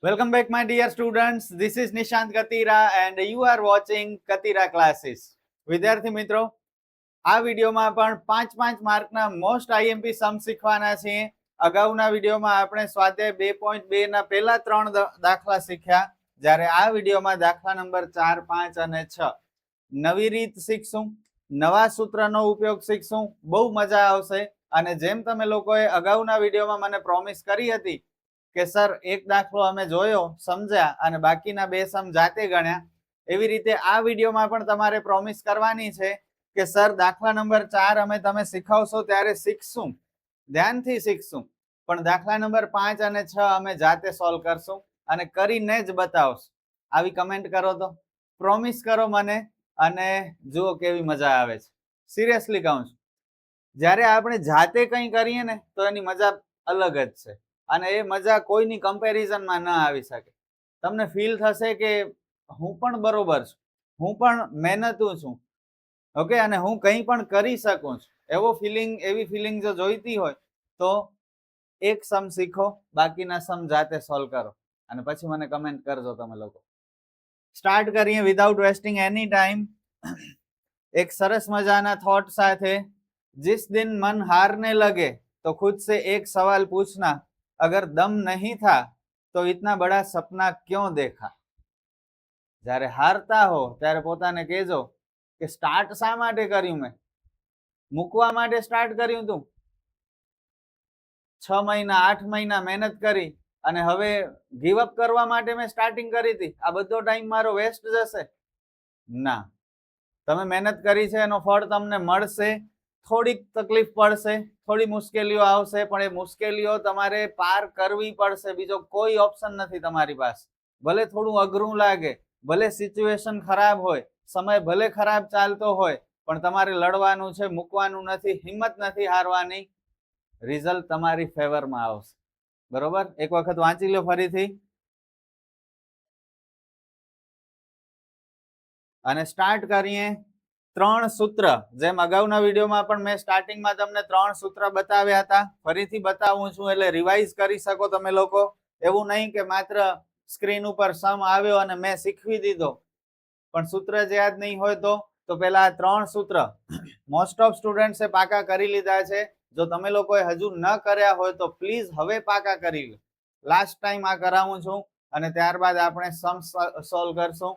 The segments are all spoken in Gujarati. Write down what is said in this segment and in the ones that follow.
Welcome back, my dear students. This is Nishant Katira and you are watching Katira Classes. વિદ્યાર્થી મિત્રો, આ વિડીયોમાં પણ 5 માર્કના મોસ્ટ આઈએમપી સમ શીખવાના છીએ. અગાઉના વિડીયોમાં આપણે સ્વાધ્યાય 2.2 ના પહેલા 3 દાખલા શીખ્યા, જ્યારે આ વિડીયોમાં દાખલા નંબર 4, 5 અને 6 નવી રીત શીખશું, નવા સૂત્રનો ઉપયોગ શીખશું. બહુ મજા આવશે. અને જેમ તમે લોકોએ અગાઉના વિડીયોમાં મને પ્રોમિસ કરી હતી કે સર એક દાખલો અમે જોયો, સમજ્યા અને બાકીના 2 સમ જાતે ગણ્યા, એવી રીતે આ વિડીયોમાં પણ તમારે પ્રોમિસ કરવાની છે કે સર દાખલા નંબર 4 અમે તમે શીખવશો ત્યારે શીખશું, ધ્યાનથી શીખશું, પણ દાખલા નંબર 5 અને 6 અમે જાતે સોલ્વ કરશું અને કરીને જ બતાવશું. આવી કમેન્ટ કરો તો, પ્રોમિસ કરો મને, અને જુઓ કેવી મજા આવે છે. સિરિયસલી કહું છું, જ્યારે આપણે જાતે કંઈ કરીએ ને તો એની મજા અલગ જ છે, અને એ મજા કોઈની કમ્પેરિઝનમાં ના આવી શકે. તમને ફીલ થશે કે હું પણ બરોબર છું, હું પણ મહેનતું છું, ઓકે, અને હું કંઈ પણ કરી શકું છું. એવી ફિલિંગ જો જોઈતી હોય તો એક સમ શીખો, બાકીના સમ જાતે સોલ્વ કરો અને પછી મને કમેન્ટ કરજો તમે લોકો. સ્ટાર્ટ કરીએ વિધાઉટ વેસ્ટિંગ એની ટાઈમ એક સરસ મજાના થોટ સાથે. जिस दिन मन हारने लगे तो खुद से एक सवाल पूछना, अगर दम नहीं था तो इतना बड़ा सपना क्यों देखा. જ્યારે હારતા હો ત્યારે પોતાને કહેજો કે સ્ટાર્ટ શા માટે કર્યું, મેં મૂકવા માટે સ્ટાર્ટ કર્યું તું, 6 મહિના 8 મહિના મહેનત કરી અને હવે ગીવ અપ કરવા માટે મેં સ્ટાર્ટિંગ કરી હતી, આ બધો ટાઈમ મારો વેસ્ટ જશે? ના, તમે મહેનત કરી છે એનો ફળ તમને મળશે. થોડીક તકલીફ પડશે, થોડી મુશ્કેલીઓ આવશે, પણ એ મુશ્કેલીઓ તમારે પાર કરવી પડશે. બીજો કોઈ ઓપ્શન નથી તમારી પાસે. ભલે થોડું અઘરું લાગે, ભલે સિચ્યુએશન ખરાબ હોય, સમય ભલે ખરાબ ચાલતો હોય, પણ તમારે લડવાનું છે, મૂકવાનું નથી, હિંમત નથી હારવાની. રિઝલ્ટ તમારી ફેવરમાં આવશે. બરોબર? એક વખત વાંચી લો ફરીથી અને સ્ટાર્ટ કરીએ. 3 સૂત્ર, જેમ અગાઉના વિડીયોમાં પણ મેં સ્ટાર્ટિંગમાં તમને 3 સૂત્ર બતાવ્યા હતા, ફરીથી બતાવું છું એટલે રિવાઇઝ કરી શકો તમે લોકો. એવું નહીં કે માત્ર સ્ક્રીન ઉપર સમ આવ્યો અને મેં શીખવી દીધો પણ સૂત્ર જ યાદ નહીં હોય તો પહેલા આ 3 સૂત્ર મોસ્ટ ઓફ સ્ટુડન્ટ્સે પાકા કરી લીધા છે. જો તમે લોકોએ હજુ ન કર્યા હોય તો પ્લીઝ હવે પાકા કરી લો. લાસ્ટ ટાઈમ આ કરાવું છું અને ત્યારબાદ આપણે સમ સોલ્વ કરશું.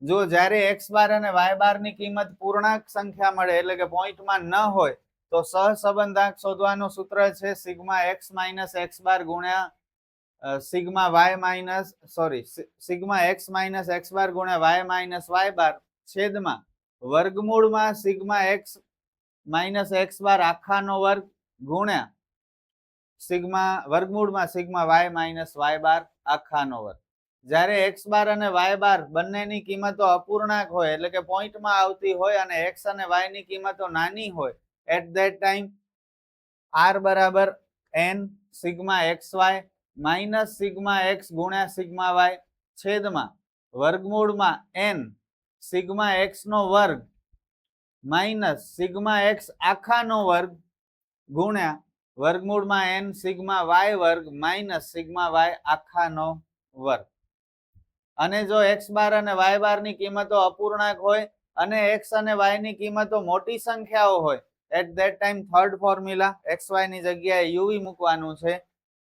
જો જ્યારે x બાર અને y બાર ની કિંમત પૂર્ણાંક સંખ્યા મળે, એટલે કે પોઈન્ટમાં ન હોય, તો સહસંબંધાંક શોધવાનું સૂત્ર છે સિગ્મા x માઇનસ x બાર ગુણ્યા સિગ્મા x માઇનસ x બાર ગુણ્યા y માઇનસ y બાર છેદમાં વર્ગમૂળમાં સિગ્મા x માઇનસ x બાર આખાનો વર્ગ ગુણ્યા વર્ગમૂળમાં સિગ્મા y માઇનસ y બાર આખાનો વર્ગ. જ્યારે x બાર અને y બાર બંનેની કિંમતો અપૂર્ણાંક હોય, એટલે કે પોઈન્ટમાં આવતી હોય, અને x અને y ની કિંમતો નાની હોય, એટ ધેટ ટાઈમ r બરાબર n sigma xy minus sigma x ગુણ્યા સિગ્મા y છેદમાં વર્ગમૂળમાં n સિગ્મા x નો વર્ગ માઇનસ સિગ્મા x આખાનો વર્ગ ગુણ્યા વર્ગમૂળમાં n સિગ્મા y વર્ગ માઇનસ સિગ્મા y આખાનો વર્ગ. અને જો x બાર અને y બાર ની કિંમતો અપૂર્ણાંક હોય અને x અને y ની કિંમતો મોટી સંખ્યાઓ હોય, at that time third formula xy ની જગ્યાએ uv મૂકવાનું છે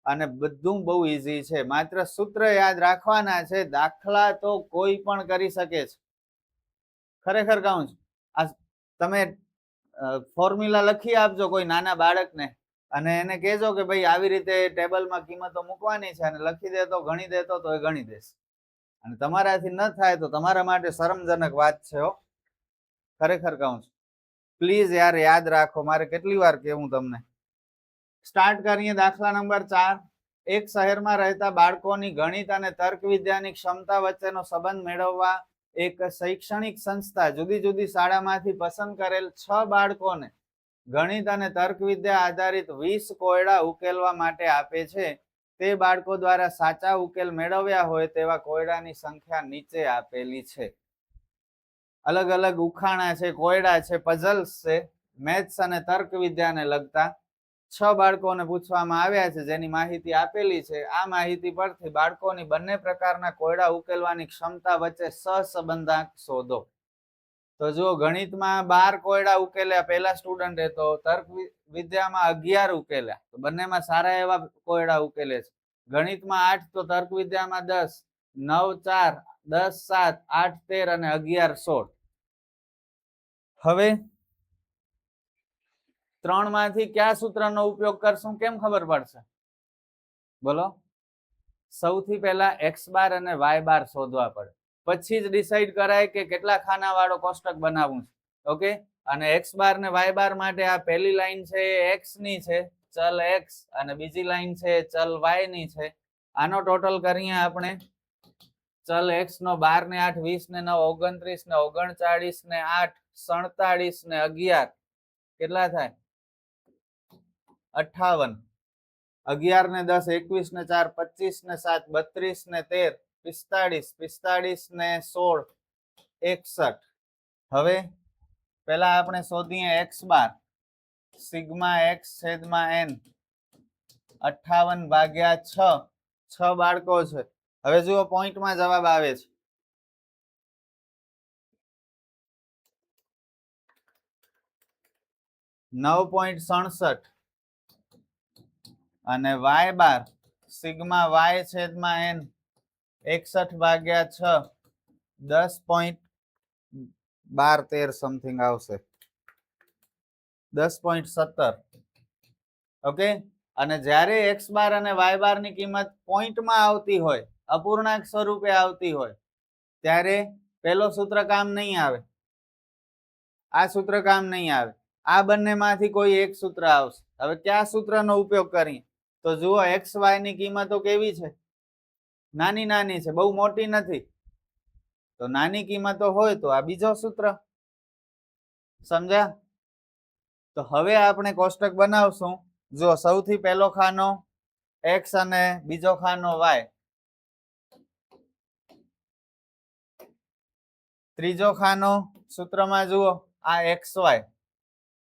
અને બધું બહુ ઈઝી છે. માત્ર સૂત્ર યાદ રાખવાના છે. દાખલા તો કોઈ પણ કરી શકે છે. ખરેખર કહું છું, આ તમે ફોર્મ્યુલા લખી આપજો કોઈ નાના બાળકને અને એને કહેજો કે ભાઈ આવી રીતે ટેબલમાં કિંમતો મૂકવાની છે અને લખી દેતો, ગણી દેતો, તો એ ગણી દેશે. અને તમારાથી ન થાય તો તમારા માટે શરમજનક વાત છે. ખરેખર કહું છું, પ્લીઝ યાર યાદ રાખો. મારે કેટલી વાર કહેવું તમને. સ્ટાર્ટ કરીએ દાખલા નંબર 4. એક શહેરમાં રહેતા બાળકોની ગણિત અને તર્ક વિદ્યાની ક્ષમતા વચ્ચેનો સંબંધ મેળવવા એક શૈક્ષણિક સંસ્થા જુદી જુદી શાળામાંથી પસંદ કરેલ 6 બાળકોને ગણિત અને તર્ક વિદ્યા આધારિત 20 કોયડા ઉકેલવા માટે આપે છે. તે બાળકો દ્વારા સાચા ઉકેલ મેળવ્યા હોય તેવા કોયડાની સંખ્યા નીચે આપેલી છે. અલગ અલગ ઉખાણા છે, કોયડા છે, પઝલ્સ છે, મેથ્સ અને તર્ક વિદ્યાને લગતા. 6 બાળકોને પૂછવામાં આવ્યા છે જેની માહિતી આપેલી છે. આ માહિતી પરથી બાળકોની બંને પ્રકારના કોયડા ઉકેલવાની ક્ષમતા વચ્ચે સહસંબંધાંક શોધો. તો જો ગણિતમાં 12 કોયડા ઉકેલ્યા પહેલા સ્ટુડન્ટે, તો તર્ક વિદ્યામાં 11 ઉકેલ્યા, તો બંનેમાં સારા એવા કોયડા ઉકેલે છે. ગણિતમાં 8, તો તર્ક વિદ્યામાં 10, 9 4, 10 7, 8 13 અને 11 16. હવે 3 માંથી કયા સૂત્રનો ઉપયોગ કરશું કેમ ખબર પડશે? બોલો. સૌથી પહેલા x બાર અને y બાર શોધવા પડે, પછી જ ડિસાઈડ કરાય કે કેટલા ખાના વાળો કોષ્ટક બનાવવું છે. ઓકે, અને x બાર ને y બાર માટે આ પહેલી લાઈન છે એ x ની છે, ચલ x, અને બીજી લાઈન છે ચલ y ની છે. આનો ટોટલ કરીએ આપણે. ચલ x નો 12 ને 8 20 ને 9 29 ને 39 ને 8 47 ને 11 કેટલા થાય? 58. 11 ને 10 21 ને 4 25 ને 7 32 ને 13 45 45 ને 16 61. હવે પહેલા આપણે શોધીએ x બાર. સિગ્મા x છેદમાં n 58 ભાગ્યા 6. 6 બાળકો છે. હવે જુઓ પોઈન્ટમાં જવાબ આવે છે. ,67 અને y બાર સિગ્મા y છેદમાં n 61 ભાગ્યા 6 10.12 સમથિંગ આવશે, 10.17. ઓકે, અને જ્યારે x બાર અને y બાર ની કિંમત પોઈન્ટમાં આવતી હોય, અપૂર્ણાંક સ્વરૂપે આવતી હોય, ત્યારે પેલો સૂત્ર કામ નહીં આવે, આ સૂત્ર કામ નહીં આવે, આ બંનેમાંથી કોઈ એક સૂત્ર આવશે. હવે કયા સૂત્રનો ઉપયોગ કરીએ? તો જુઓ xy ની કિંમતો કેવી છે? નાની નાની છે, બહુ મોટી નથી. તો નાની કિંમતો હોય તો આ બીજો સૂત્ર. સમજ્યા? તો હવે આપણે કોષ્ટક બનાવશું. જો સૌથી પહેલો ખાનો x અને બીજો ખાનો y, ત્રીજો ખાનો સૂત્રમાં જુઓ આ xy.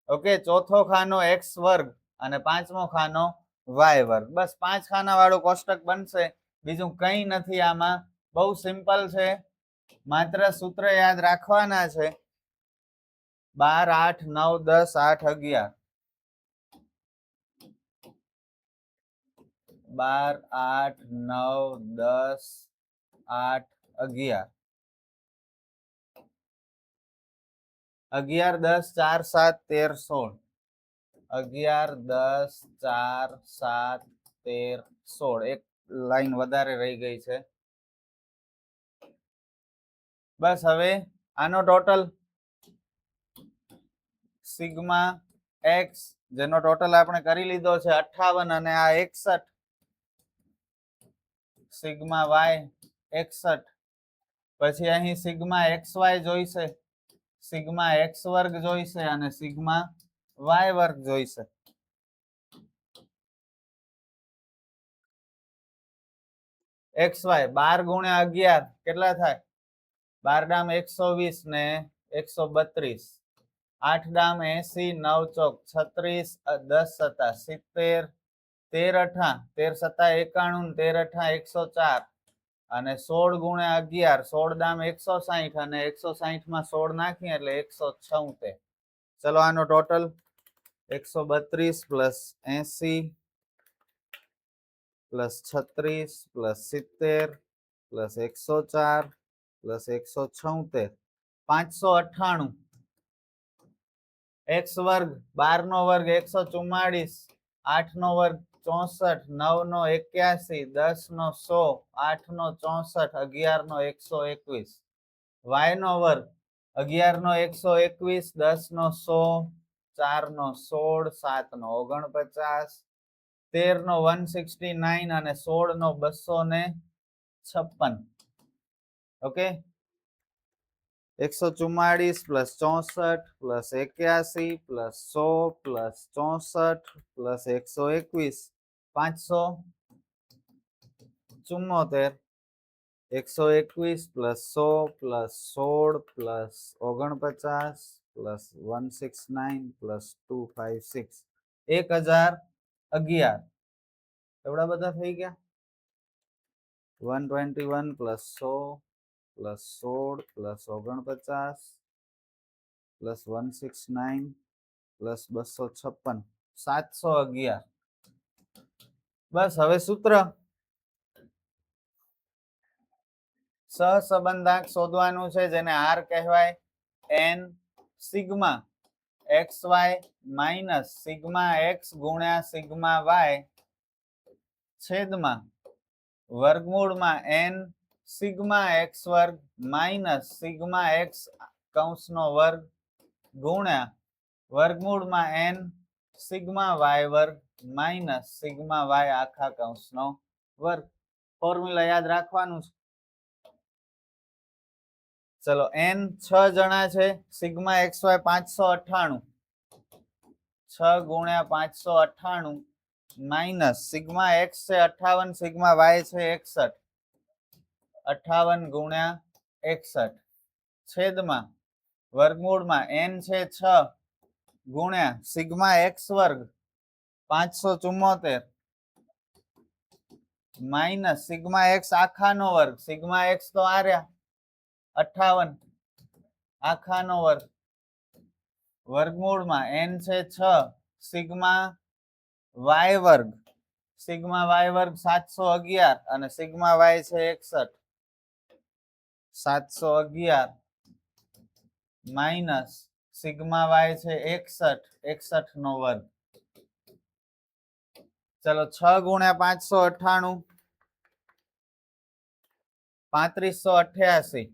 ઓકે, ચોથો ખાનો x વર્ગ અને પાંચમો ખાનો y વર્ગ. બસ 5 ખાના વાળું કોષ્ટક બનશે. બીજું કંઈ નથી આમાં, બહુ સિમ્પલ છે. માત્ર સૂત્ર યાદ રાખવાના છે. 12 8 9 10 8 11. 12 8 9 10 8 11. 11 10 4 7 13 16. 11 10 4 7 13 16. એક લાઈન વધારે રહી ગઈ છે. બસ હવે આનો ટોટલ સિગ્મા x, જેનો ટોટલ આપણે કરી લીધો છે 58 અને આ 61, સિગ્મા y 61. પછી અહીં સિગ્મા xy જોઈશે, સિગ્મા x વર્ગ જોઈશે અને સિગ્મા y વર્ગ જોઈશે. xy 12 ગુણ્યા 11 કેટલા થાય? 12 ડામ 120 ને 132, 8 ડામ 80, 9 ચોક 36, 10 સતા 70, 13 અઠા 13 સતા 91, 13 અઠા 104 અને 16 ગુણ્યા 11, 16 દામ 160 અને 160 માં 16 નાખીએ એટલે 176. ચલો આનો total 132 plus 80 plus 36 plus 70 plus 104 plus 176 598. x વર્ગ 12 નો વર્ગ 144, 8 નો વર્ગ 64, 9 નો 81, 10 નો 100, 8 નો 64, 11 નો 121. y નો વર્ગ 11 નો 121, 10 નો 100, 4 નો 16, 7 નો 49, 13 નો 169 અને 16 નો 256. Okay, 144 plus 64 plus 81 plus 100 plus 64 plus 121 574. 121 plus 100 plus 16 plus 49 plus 169 plus 256 1000 11 એવડા બધા થઈ ગયા. 121 plus 100 plus 16 plus 49 plus 169 plus 256 711. બસ હવે સૂત્ર સહસંબંધાંક શોધવાનું છે જેને R કહેવાય. n sigma xy minus sigma x ગુણ્યા સિગ્મા y છેદમાં વર્ગમૂળમાં n સિગ્મા x વર્ગ માઇનસ સિગ્મા x કૌંસનો વર્ગ ગુણ્યા વર્ગમૂળમાં n સિગ્મા y વર્ગ માઇનસ સિગ્મા y આખા કૌંસનો વર્ગ. ફોર્મ્યુલા યાદ રાખવાનું છે. ચલો n 6 જણા છે. સિગ્મા xy 598 6 ગુણ્યા 598 માઇનસ સિગ્મા x છે 58 સિગ્મા y છે 61 58 ગુણ્યા 61 છેદમાં વર્ગમૂળમાં n છે 6 ગુણ્યા સિગ્મા x વર્ગ 574 માઇનસ સિગ્મા x આખાનો વર્ગ સિગ્મા x તો આ રહ્યા 58 આખાનો વર્ગ વર્ગમૂળમાં n છે 6 સિગ્મા y વર્ગ 711 અને સિગ્મા y છે 61 711 માઇનસ સિગ્મા y છે 61 નો વર્ગ. ચલો 6 ગુણ્યા 598 3588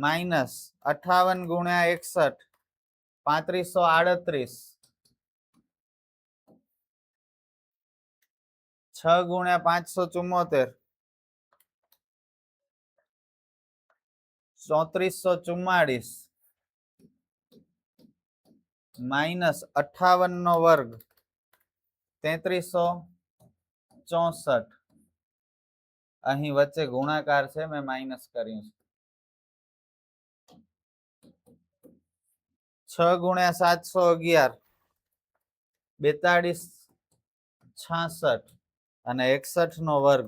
માઇનસ 58 ગુણ્યા 61 3538 6 ગુણ્યા 574 3444 માઇનસ 58 નો વર્ગ 3364. અહીં વચ્ચે ગુણાકાર છે મેં માઇનસ કર્યું છે. 6 ગુણ્યા 711 4266 અને 61 નો વર્ગ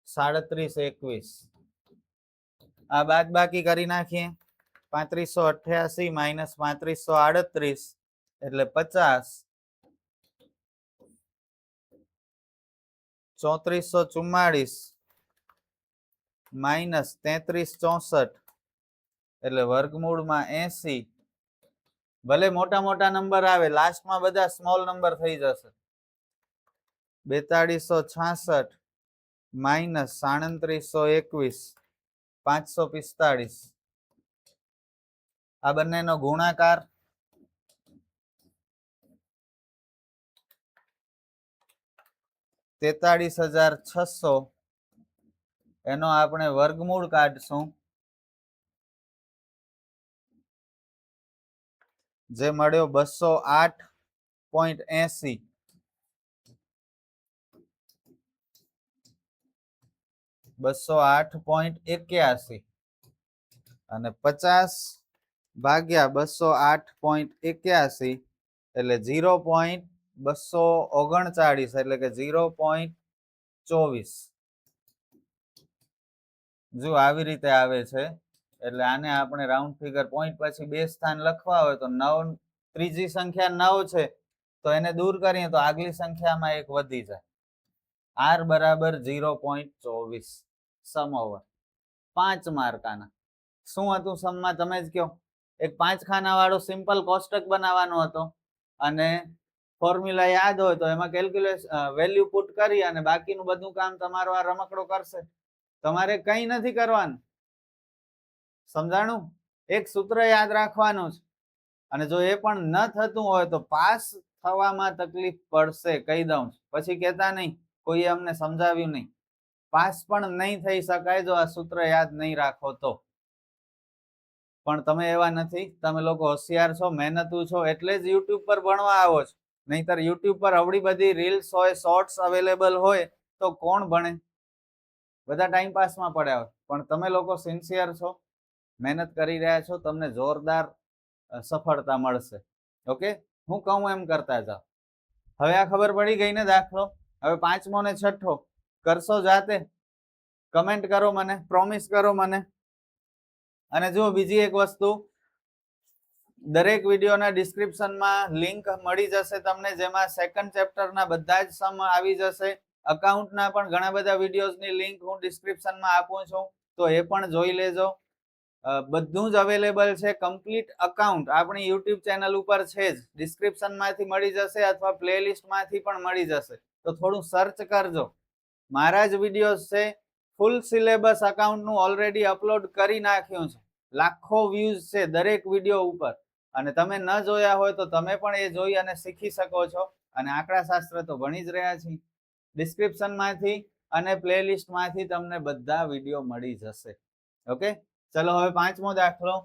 3721. આ બાદ બાકી કરી નાખીએ. 3588 માઇનસ 3538 એટલે 50 3444 માઇનસ 3364 એટલે વર્ગમૂળમાં 80. ભલે મોટા મોટા નંબર આવે લાસ્ટમાં બધા સ્મોલ નંબર થઈ જશે. 4266 માઇનસ 3721 545. આ બંનેનો ગુણાકાર 43600 એનો આપણે વર્ગમૂળ કાઢશું જે મળ્યો 208.80. 208.81 અને 50 ભાગ્યા 208.81 એટલે 0.239 એટલે કે 0.24. જો આવી રીતે આવે છે એટલે આને આપણે રાઉન્ડ ફિગર પોઈન્ટ પછી બે સ્થાન લખવા હોય તો 9 ત્રીજી સંખ્યા 9 છે તો એને દૂર કરીએ તો આગલી સંખ્યામાં એક વધી જાય. r બરાબર 0.24. સમ ઓવર 5 માર્કાના. શું હતું સમમાં તમે જ કહો. એક 5 ખાના વાળો સિમ્પલ કોષ્ટક બનાવવાનો હતો અને ફોર્મ્યુલા યાદ હોય તો એમાં કેલ્ક્યુલેશન વેલ્યુ પુટ કરી અને બાકીનું બધું કામ તમારો આ રમકડો કરશે. તમારે કંઈ નથી કરવાનું. સમજાણું? એક સૂત્ર યાદ રાખવાનું છે અને જો એ પણ ન થતું હોય તો પાસ થવામાં તકલીફ પડશે કહી દઉં. પછી કહેતા નહીં કોઈએ અમને સમજાવ્યું નહીં. પાસ પણ નહીં થઈ શકાય જો આ સૂત્ર યાદ નહીં રાખો તો. પણ તમે એવા નથી. તમે લોકો હોશિયાર છો, મહેનતુ છો એટલે જ યુટ્યુબ પર ભણવા આવો છો. નહીતર યુટ્યુબ પર આવડી બધી રીલ્સ હોય, શોર્ટ્સ અવેલેબલ હોય તો કોણ ભણે? બધા ટાઈમ પાસમાં પડ્યા હોય. પણ તમે લોકો સિન્સિયર છો, મહેનત કરી રહ્યા છો, તમને જોરદાર સફળતા મળશે. ઓકે, હું કહું એમ કરતા જાઓ. હવે આ ખબર પડી ગઈ ને દાખલો. હવે પાંચમો ને છઠ્ઠો કરશો જાતે, કમેન્ટ કરો મને, પ્રોમિસ કરો મને. અને જો બીજી એક વસ્તુ, દરેક વિડીયોના ડિસ્ક્રિપ્શનમાં લિંક મળી જશે તમને, જેમાં સેકન્ડ ચેપ્ટરના બધા જ સમ આવી જશે. અકાઉન્ટના પણ ઘણા બધા વિડીયોઝની લિંક હું ડિસ્ક્રિપ્શનમાં આપું છું, તો એ પણ જોઈ લેજો. બધું જ અવેલેબલ છે. કમ્પ્લીટ અકાઉન્ટ આપણી યુટ્યુબ ચેનલ ઉપર છે જ. ડિસ્ક્રિપ્શનમાંથી મળી જશે અથવા પ્લેલિસ્ટમાંથી પણ મળી જશે, તો થોડું સર્ચ કરજો. મારા જ વિડીયોઝ છે. ફૂલ સિલેબસ અકાઉન્ટનું ઓલરેડી અપલોડ કરી નાખ્યું છે. લાખો વ્યૂઝ છે દરેક વિડીયો ઉપર, અને તમે ન જોયા હોય તો તમે પણ એ જોઈ અને શીખી શકો છો. અને આંકડા શાસ્ત્ર તો ભણી જ રહ્યા છીએ. ડિસ્ક્રિપ્શનમાંથી અને પ્લેલિસ્ટમાંથી તમને બધા વિડીયો મળી જશે. ઓકે, ચલો હવે પાંચમો દાખલો.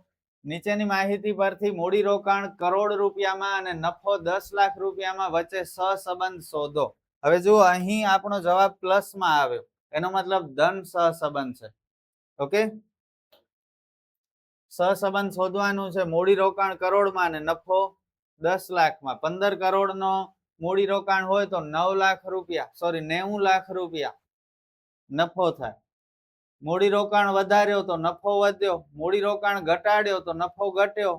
નીચેની માહિતી પરથી મૂડી રોકાણ કરોડ રૂપિયામાં અને નફો 10 લાખ રૂપિયામાં વચ્ચે સહસંબંધ શોધો. હવે જુઓ, અહીં આપણો જવાબ પ્લસમાં આવ્યો, એનો મતલબ ધન સહસંબંધ છે. ઓકે, સહસંબંધ શોધવાનું છે. મૂડી રોકાણ કરોડમાં અને નફો 10 લાખમાં. 15 કરોડનો મૂડી રોકાણ હોય તો 9 લાખ રૂપિયા, સોરી 90 લાખ રૂપિયા નફો થાય. મૂડી રોકાણ વધાર્યો તો નફો વધ્યો, મૂડી રોકાણ ઘટાડ્યો તો નફો ઘટ્યો,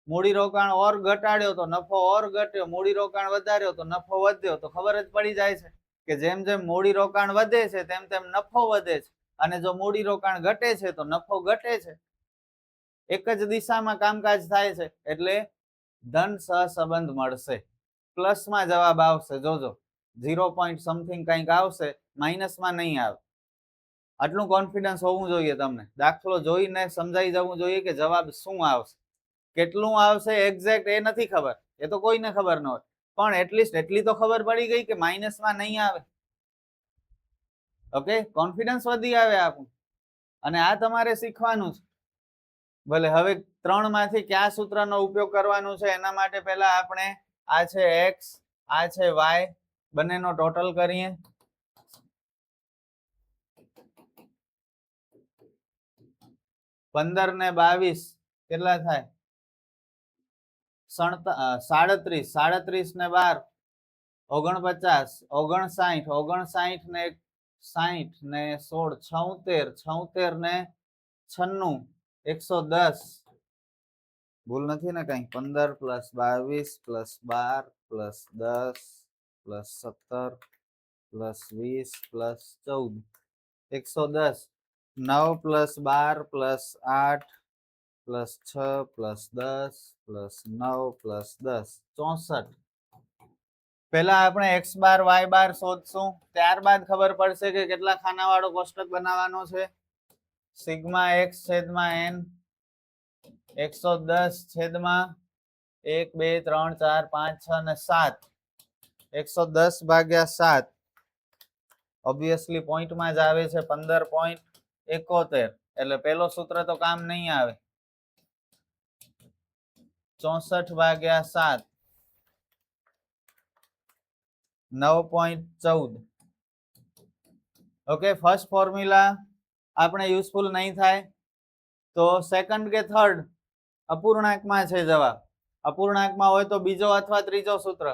મૂડી રોકાણ ઓર ઘટાડ્યો તો નફો ઓર ઘટ્યો, મૂડી રોકાણ વધાર્યો તો નફો વધ્યો. તો ખબર જ પડી જાય છે કે જેમ જેમ મૂડી રોકાણ વધે છે તેમ તેમ નફો વધે છે, અને જો મૂડી રોકાણ ઘટે છે તો નફો ઘટે છે. એક જ દિશામાં કામકાજ થાય છે, એટલે ધન સહસંબંધ મળશે. પ્લસમાં જવાબ આવશે. જોજો 0 સમથિંગ કંઈક આવશે, માઇનસમાં નહીં આવે. આટલું કોન્ફિડન્સ હોવું જોઈએ તમને. દાખલો જોઈને સમજાઈ જવું જોઈએ કે જવાબ શું આવશે. કેટલું આવશે એક્ઝેક્ટ એ નથી ખબર, એ તો કોઈને ખબર ન હોય, પણ એટલીસ્ટ એટલી તો ખબર પડી ગઈ કે માઇનસમાં નહીં આવે. ઓકે, કોન્ફિડન્સ વધી આવે આપણું, અને આ તમારે શીખવાનું છે. ભલે હવે 3 માંથી કયા સૂત્રનો ઉપયોગ કરવાનો છે એના માટે પહેલા આપણે આ છે x, આ છે y, બંનેનો ટોટલ કરીએ. 15 ને 22 કેટલા થાય? 37. 37 ને 12 49. 59. 59 ને 60 ને 16 76. 76 ને 96 110. ભૂલ નથી ને કઈ? 15 + 22 + 12 + 10 + 17 + 20 + 14 110. 9 + 12 + 8 + 6 + 10 + 9 + 10 64. પહેલા આપણે x બાર y બાર શોધશું, ત્યારબાદ ખબર પડશે કે કેટલા ખાનાવાળો કોષ્ટક બનાવવાનો છે. સિગ્મા x છેદમાં n 110 છેદમાં 1 2 3 4 5 6 અને 7 110 ભાગ્યા 7 ઓબ્વિયસલી પોઈન્ટમાં જ આવે છે 15.71. એટલે પેલો સૂત્ર તો કામ નહીં આવે. 64 ભાગ્યા 7 9.14. ઓકે, ફર્સ્ટ ફોર્મ્યુલા આપણે યુઝફુલ નહીં થાય, તો સેકન્ડ કે થર્ડ અપૂર્ણાંકમાં છે જવાબ. અપૂર્ણાંકમાં હોય તો બીજો અથવા ત્રીજો સૂત્ર.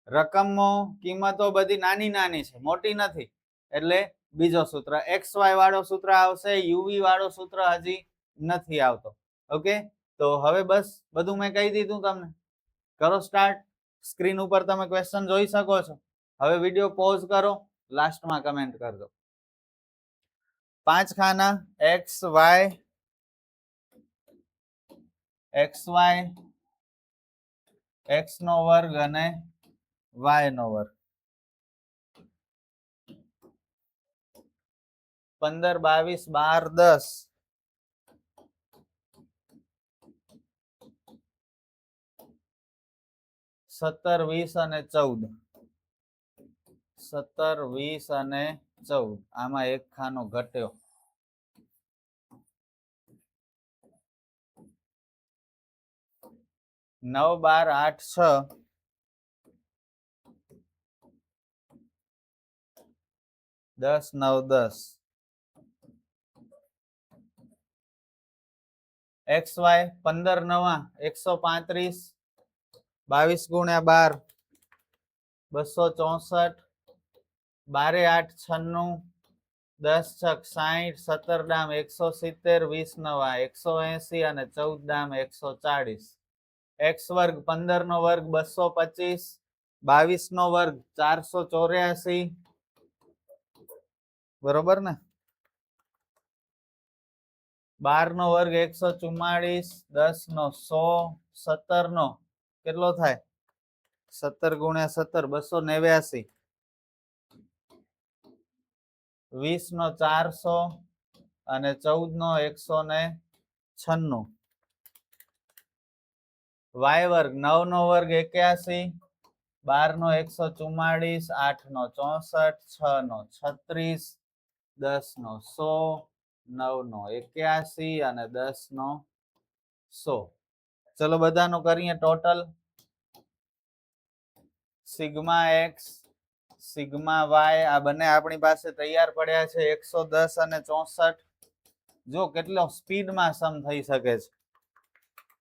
રકમો કિંમતો બધી નાની નાની છે, મોટી નથી, એટલે બીજો સૂત્ર. XY વાળો સૂત્ર આવશે, UV વાળો સૂત્ર હજી નથી આવતો. ઓકે, તો હવે બસ બધું મેં કહી દીધું તમને. કરો સ્ટાર્ટ. સ્ક્રીન ઉપર તમે ક્વેશ્ચન જોઈ શકો છો. હવે વિડીયો પોઝ કરો, લાસ્ટમાં કમેન્ટ કરજો. 5 ખાના XY x નો વર્ગ અને y નો વર્ગ. 15 22 12 10 17 20 અને 14. 17 20 અને 14. આમાં એક ખાનો ઘટ્યો. 9 12 8 6 10 9 10. XY 15 9 135 22 × 12 264, 12 8 96, 10 છક 60, 17 ડામ 170, 20 નવા 180 અને 14 ડામ 140. x વર્ગ 15 નો વર્ગ 225, 22 નો વર્ગ 484, બરોબર ને? 12 નો વર્ગ 144, 10 નો 100, 17 નો કેટલો થાય? 17 ગુણ્યા 17 289, 20 નો 400 અને 14 નો 196. y વર્ગ 9 નો વર્ગ 81, 12 નો 144, 8 નો 64, 6 નો 36, 10 નો 100, 9 નો 81 અને 10 નો 100. ચલો બધાનું કરીએ total. Sigma x sigma y આ બંને આપણી પાસે તૈયાર પડ્યા છે. 110 અને 64. જો કેટલો સ્પીડમાં સમ થઈ શકે છે.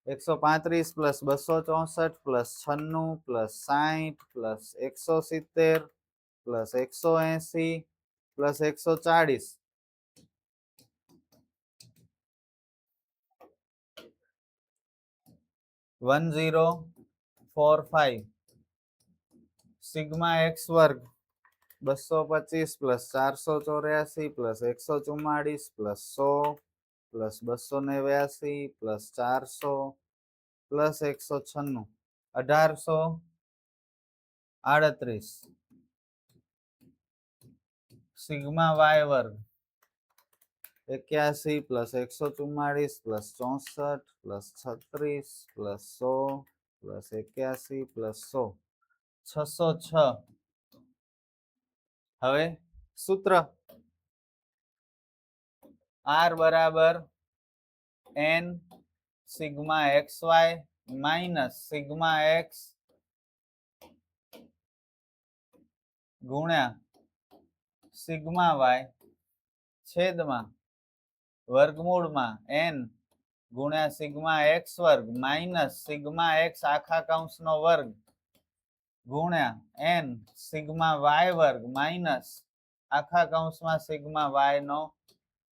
135 plus 264 plus 96 plus 60 plus 170 plus 180 plus 140. $1045. Sigma x વર્ગ 225 plus 484 plus 144 plus 100 plus 289 plus 400 plus 196 1838. Sigma y વર્ગ 81 plus 144 plus 64 plus 36 plus 100 plus 81 plus 100 606. હવે સૂત્ર R બરાબર n sigma x y minus sigma x ગુણ્યા સિગ્મા વાય છેદમાં વર્ગમૂળમાં n ગુણ્યા સિગ્મા એક્સ વર્ગ માઇનસ સિગ્મા એક્સ આખા કૌંસનો વર્ગ ગુણ્યા n સિગ્મા વાય વર્ગ માઇનસ આખા કૌંસમાં સિગ્મા વાય નો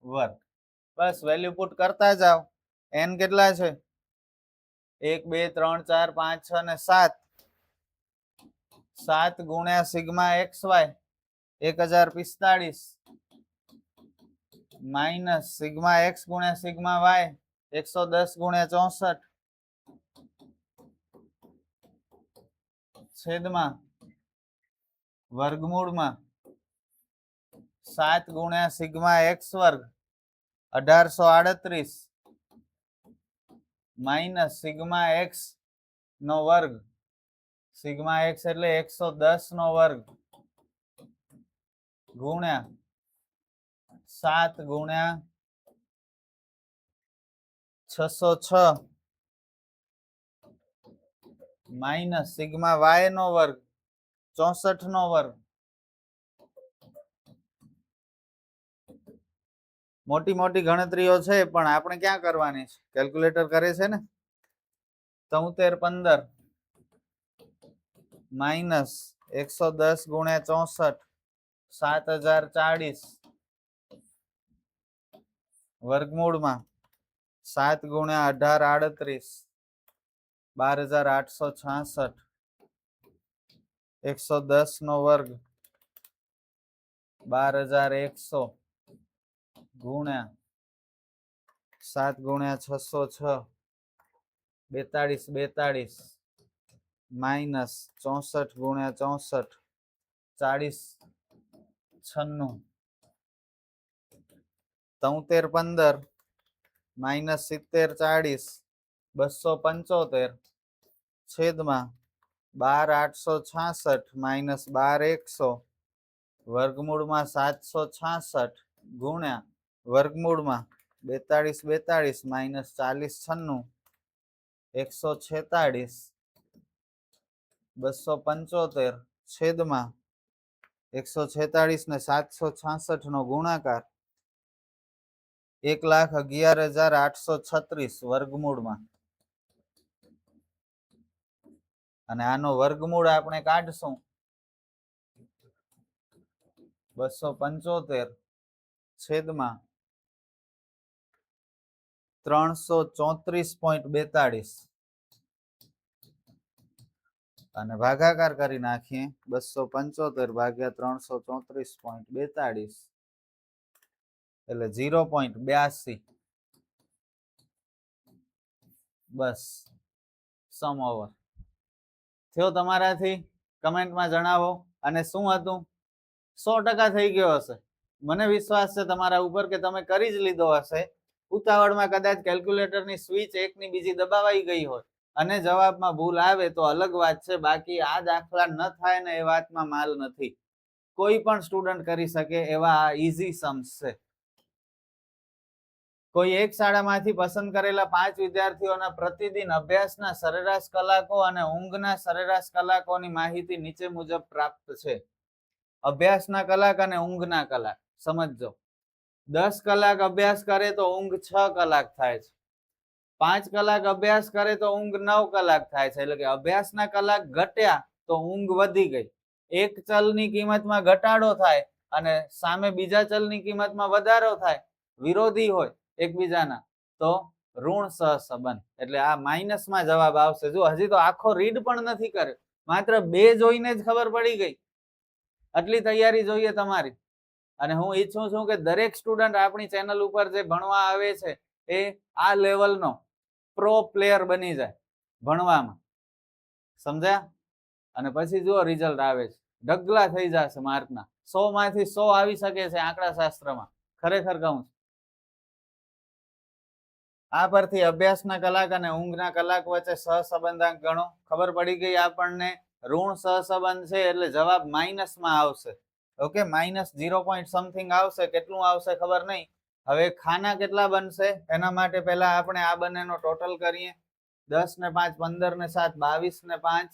વર્ગ. બસ વેલ્યુ પુટ કરતા જાઓ. n કેટલા છે? 1 2 3 4 5 6 અને 7. 7 ગુણ્યા sigma x y 1045 minus sigma x ગુણ્યા સિગ્મા વાય 110 ગુણ્યા 64 છેદમાં વર્ગમૂળમાં 7 ગુણ્યા સિગ્મા એક્સ વર્ગ 1838 માઇનસ સિગ્મા એક્સ નો વર્ગ સિગ્મા એક્સ એટલે 110 નો વર્ગ ગુણ્યા 7 ગુણ્યા 606 માઇનસ સિગ્મા વાય નો વર્ગ 64 નો વર્ગ. મોટી મોટી ગણતરીઓ છે પણ આપણે ક્યાં કરવાની છે? કેલ્ક્યુલેટર કરે છે ને. 73 15 માઇનસ 110 ગુણ્યા 64 7040 વર્ગમૂળમાં 7 ગુણ્યા 1838 12866 110 નો વર્ગ 12100 ગુણ્યા 7 ગુણ્યા 606 42 માઇનસ 64 ગુણ્યા 64 40 96 73 15 માઇનસ 70 40 275 છેદમાં 12866 માઇનસ 12100 વર્ગમૂળમાં 766 ગુણ્યા વર્ગમૂળમાં 42 માઇનસ 40 96 146 275 છેદમાં 146 ને 766 નો ગુણાકાર 1,11,836 વર્ગમૂળમાં. અને આનો વર્ગમૂળ આપણે કાઢશું 275 છેદમાં 334.42 અને ભાગાકાર કરી નાખીએ 275 ભાગ્યા 334.42 એટલે 0.82 બસ સમ ઓવર થયો તમારાથી કમેન્ટમાં જણાવો અને શું હતું 100% થઈ ગયો હશે મને વિશ્વાસ છે તમારા ઉપર કે તમે કરી જ લીધો હશે ઉતાવળમાં કદાચ કેલ્ક્યુલેટરની સ્વિચ એકની બીજી દબાવાઈ ગઈ હોય અને જવાબમાં ભૂલ આવે તો અલગ વાત છે બાકી આ દાખલા ન થાય ને એ વાતમાં માલ નથી કોઈ પણ સ્ટુડન્ટ કરી શકે એવા આ ઈઝી સમ્સ છે કોઈ એક શાળામાંથી પસંદ કરેલા 5 વિદ્યાર્થીઓના પ્રતિદિન અભ્યાસના સરેરાશ કલાકો અને ઊંઘના સરેરાશ કલાકોની માહિતી નીચે મુજબ પ્રાપ્ત છે અભ્યાસના કલાક અને ઊંઘના કલાક સમજજો 10 કલાક અભ્યાસ કરે તો ઊંઘ 6 કલાક થાય છે 5 કલાક અભ્યાસ કરે તો ઊંઘ 9 કલાક થાય છે એટલે કે અભ્યાસના કલાક ઘટ્યા તો ઊંઘ વધી ગઈ એક ચલની કિંમતમાં ઘટાડો થાય અને સામે બીજા ચલની કિંમતમાં વધારો થાય વિરોધી હોય એકબીજાના તો ઋણ સહસંબંધ એટલે આ માઇનસમાં જવાબ આવશે જો હજી તો આખો રીડ પણ નથી કર્યો માત્ર 2 જોઈને જ ખબર પડી ગઈ આટલી તૈયારી જોઈએ તમારી અને હું ઈચ્છું છું કે દરેક સ્ટુડન્ટ આપણી ચેનલ ઉપર જે ભણવા આવે છે એ આ લેવલનો પ્રો પ્લેયર બની જાય ભણવામાં સમજ્યા અને પછી જુઓ રિઝલ્ટ આવે છે ઢગલા થઈ જશે માર્કના 100 માંથી 100 આવી શકે છે આંકડા શાસ્ત્રમાં ખરેખર કહું છું આ પરથી અભ્યાસના કલાક અને ઊંઘના કલાક વચ્ચે સહસંબંધાંક ગણો ખબર પડી ગઈ આપણને ઋણ સહસંબંધ છે એટલે જવાબ માઇનસમાં આવશે ઓકે માઇનસ 0 સમથિંગ આવશે કેટલું આવશે ખબર નહીં હવે ખાના કેટલા બનશે એના માટે પહેલા આપણે આ બંનેનો ટોટલ કરીએ 10 ને 5 15 ને 7 22 ને 5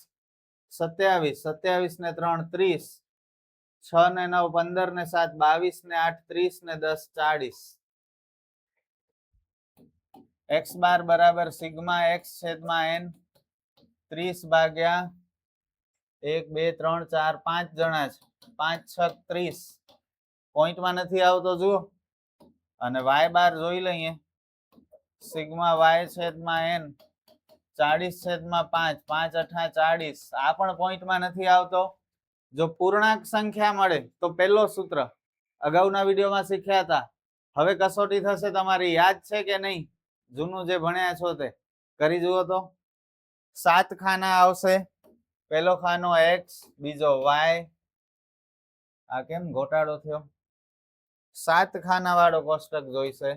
27 27 ને 3 30 6 ને 9 15 ને 7 22 ને 8 30 ને 10 40 x બાર બરાબર સિગ્મા x છેદમાં n 30 ભાગ્યા 1 2 3 4 5 જણા છે 5 6 30 પોઈન્ટમાં નથી આવતો જુઓ અને y બાર જોઈ લઈએ સિગ્મા y છેદમાં n 40 છેદમાં 5 5 8 40 આ પણ પોઈન્ટમાં નથી આવતો જો પૂર્ણાંક સંખ્યા મળે તો પહેલો સૂત્ર અગાઉના વિડીયોમાં શીખ્યા હતા હવે કસોટી થશે તમારી યાદ છે કે નહીં જૂનું જે ભણ્યા છો તે કરી જુઓ તો 7 ખાના આવશે પહેલો ખાનો x બીજો y આ કેમ ઘોટાડો થયો 7 ખાના વાળો કોષ્ટક જોઈશે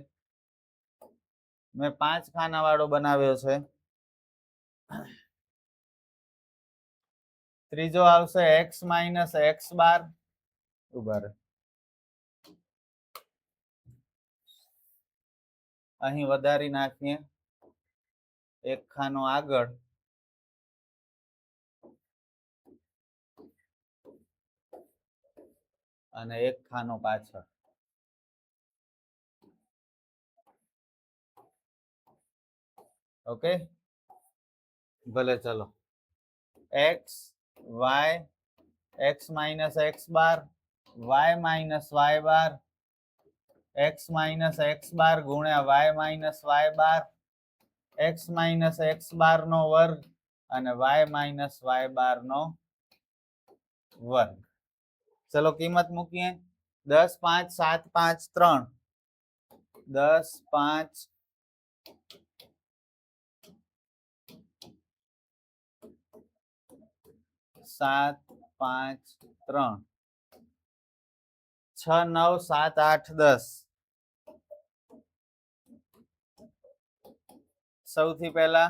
મેં 5 ખાના વાળો બનાવ્યો છે ત્રીજો આવશે x માઇનસ x બાર ઉભા રહે અહીં વધારી નાખીએ એક ખાનો આગળ અને એક ખાનો પાછળ ઓકે ભલે ચલો x y x minus x બાર y માઇનસ y બાર x માઇનસ x બાર ગુણ્યા y માઇનસ y બાર x માઇનસ x બાર નો વર્ગ અને y માઇનસ y બાર નો વર્ગ ચલો કિંમત મૂકીએ 10 5 7 5 3 10 5 7 5 3 6 9 7 8 10 સૌથી પહેલા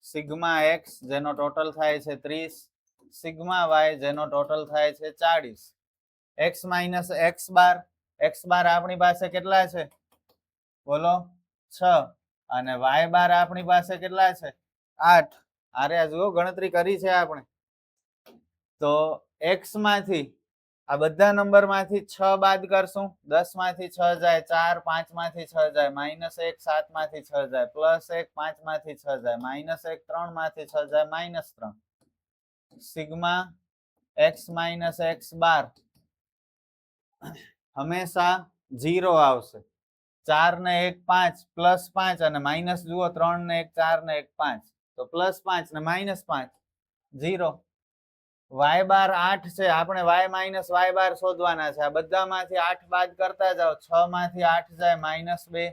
સિગ્મા x જેનો ટોટલ થાય છે 30 સિગ્મા y જેનો ટોટલ થાય છે 40 x માઇનસ x બાર આપણી પાસે કેટલા છે બોલો 6 અને y બાર આપણી પાસે કેટલા છે 8 આરે આ જુઓ ગણતરી કરી છે આપણે તો x માંથી આ બધા નંબર માંથી 6 બાદ કરશું 10 માંથી 6 જાય 4 5 માંથી 6 જાય -1 7 માંથી 6 જાય +1 5 માંથી 6 જાય -1 3 માંથી 6 જાય -3 સિગ્મા x માઇનસ x બાર હંમેશા 0 આવશે. 4 ને 1 5 પ્લસ 5 અને માઇનસ જુઓ 3 ને 1 4 ને 1 5 તો પ્લસ 5 ને માઇનસ 5 0. y બાર 8 છે, આપણે y માઇનસ y બાર શોધવાના છે. આ બધામાંથી 8 બાદ કરતા જાઓ. 6 માંથી 8 જાય માઇનસ 2,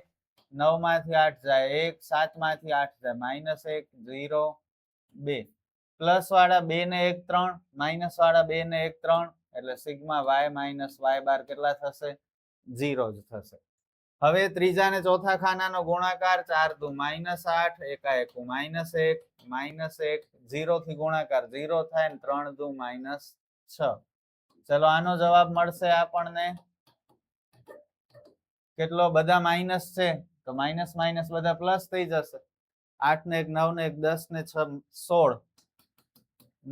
9 માંથી 8 જાય 1, 7 માંથી 8 જાય માઇનસ 1, 0, 2. પ્લસ વાળા 2 ને 1 3, માઇનસ વાળા 2 ને 1 3, એટલે સિગ્મા y માઇનસ y બાર કેટલા થશે? 0 જ થશે. હવે ત્રીજા ને ચોથા ખાનાનો ગુણાકાર 4 દુ -8, એકા એકુ -1, -1, 0 થી ગુણાકાર 0 થાય ને 3 દુ -6. ચલો આનો જવાબ મળશે આપણને કેટલો? બધા માઇનસ છે તો માઇનસ માઇનસ બધા પ્લસ થઈ જશે. 8 ને 1 9 ને 1 10 ને 6 16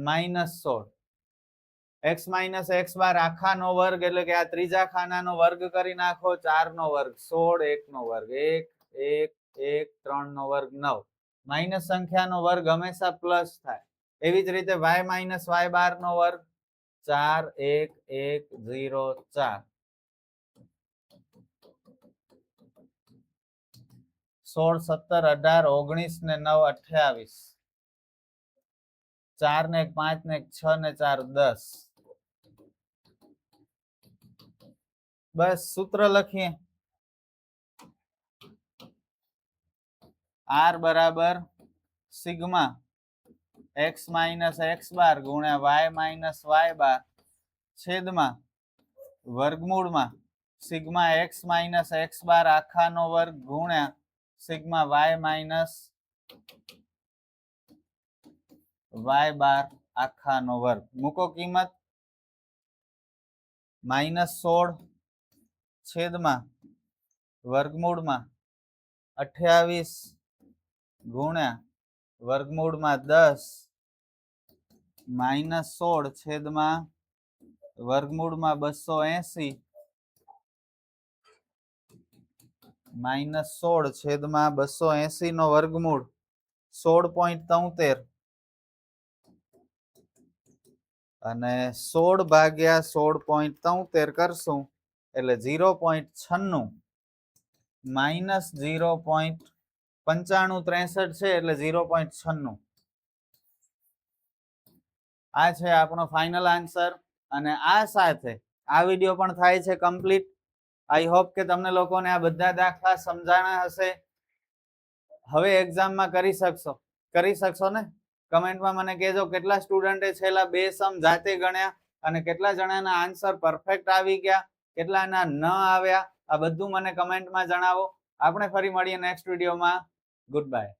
-16. x માઇનસ x બાર આખાનો વર્ગ એટલે કે આ ત્રીજા ખાનાનો વર્ગ કરી નાખો. 4 નો વર્ગ 16, 1 નો વર્ગ 1, 1, 1, 3 નો વર્ગ 9. માઇનસ સંખ્યાનો વર્ગ હંમેશા પ્લસ થાય. એવી જ રીતે y માઇનસ y બાર નો વર્ગ 4, 1, 1, 0, 4. 16, 17, 18, 19 ને 9 28. 4 ને 1 5 ને 1 6 ને 4 10. બસ સૂત્ર લખીએ. r બરાબર સિગ્મા x માઇનસ x બાર ગુણ્યા y માઇનસ y બાર છેદમાં વર્ગમૂળમાં સિગ્મા x માઇનસ x બાર આખાનો વર્ગ ગુણ્યા સિગ્મા y માઇનસ y બાર આખાનો વર્ગ. મૂકો કિંમત. -16 છેદમાં વર્ગમૂળમાં 28 ગુણ્યા વર્ગમૂળમાં 10 -16 છેદમાં વર્ગમૂળમાં 280 -16 છેદમાં 280 નો વર્ગમૂળ 16.73 અને 16 ભાગ્યા 16.73 કરશું એટલે 0.96 માઇનસ 0.9563 છે એટલે 0.96. આ છે આપણો ફાઇનલ આન્સર. અને આ સાથે આ વિડીયો પણ થાય છે કમ્પ્લીટ. આઈ હોપ કે તમને લોકોને આ બધા દાખલા સમજાણા હશે. હવે એક્ઝામમાં કરી શકશો ને? કમેન્ટમાં મને કહેજો કેટલા સ્ટુડન્ટે છેલ્લા 2 સમ જાતે ગણ્યા અને કેટલા જણાના આન્સર પરફેક્ટ આવી ગયા, કેટલાના ન આવ્યા. આ બધું મને કમેન્ટમાં જણાવો. આપણે ફરી મળીએ નેક્સ્ટ વિડીયોમાં. Good bye.